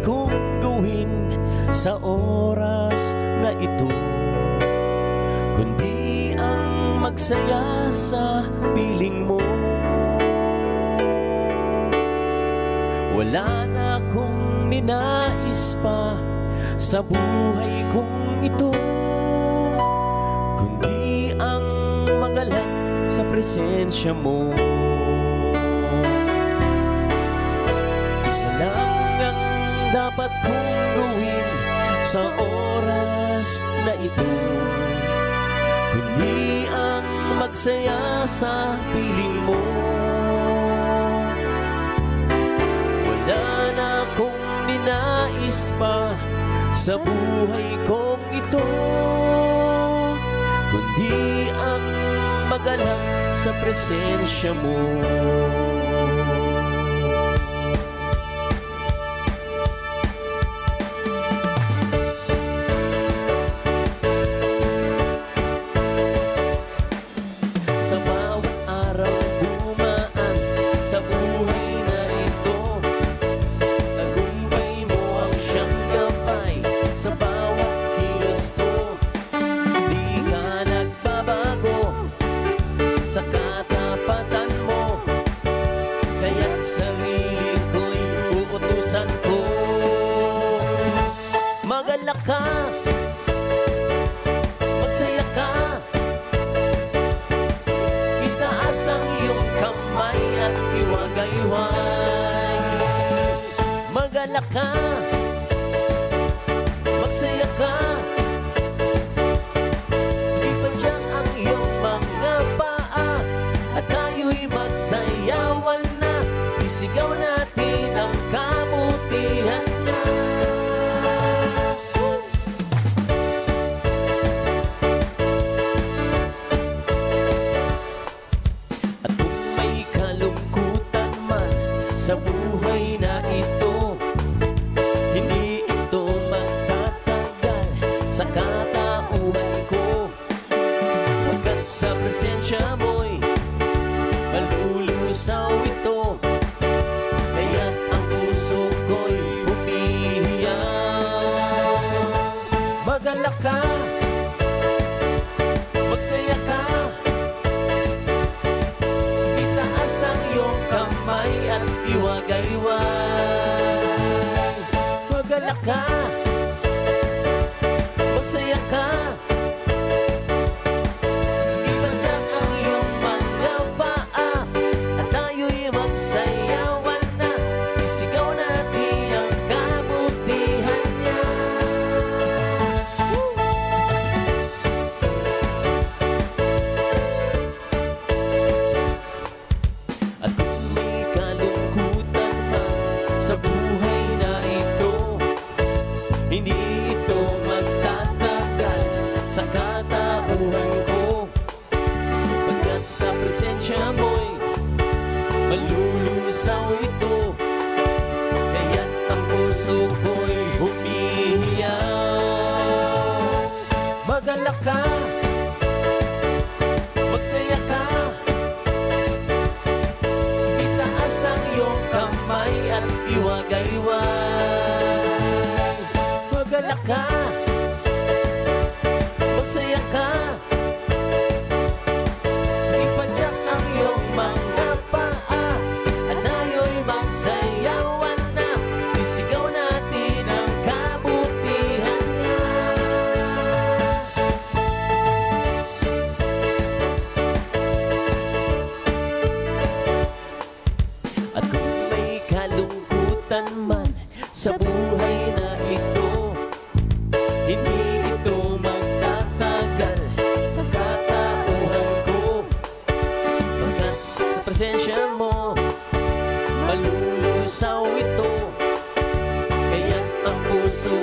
kong gawin sa oras na ito, kundi ang magsaya sa piling mo. Wala na akong ninais pa sa buhay kong ito, kundi ang magalak sa presensya mo. Isa lang ang dapat kong gawin sa oras na ito, kundi ang magsaya sa piling mo. Wala na akong ninais pa sa buhay kong ito, kundi ang magalak sa presensya mo. Sa bawat araw bumaan sa buhay na ito, tagumpay mo ang siyang gabay sa bawat kilos ko. Di ka nagbabago sa katapatan mo, kaya't sarili ko'y uutusan ko. Magalak ka, magsaya ka, itaas ang iyong kamay at iwagayway. Magalak ka, magsaya ka, ipadyak ang iyong mga paa at tayo'y magsayawan na. Isigaw natin ang kabutihan niya. At kung may kalungkutan man sa buhay na ito, hindi ito magtatagal sa katauhan ko, pagkat sa presensya mo'y malulusaw ito, kaya't ang puso ko'y humihiyaw. Magalak ka, magsaya ka, itaas ang iyong kamay at iwagayway. Magalak ka, magsaya ka, ipadyak ang iyong mga paa at tayo'y magsayawan na. Isigaw natin ang kabutihan niya. At kung may kalungkutan man sa buhay na ito, hindi ito magtatagal sa katauhan ko, pagkat sa presensya mo'y malulusaw ito, kaya't ang puso ko'y humihiyaw. Magalak ka, magsaya ka, itaas ang iyong kamay at iwagayway. Magalak ka, magsaya ka, ipadyak ang iyong mga paa at tayo'y magsayawan na. Isigaw natin ang kabutihan niya. At kung may kalungkutan man sa buhay na ito, hindi ito magtatagal sa katauhan ko, pagkat sa presensya mo malulusaw ito, kaya't ang puso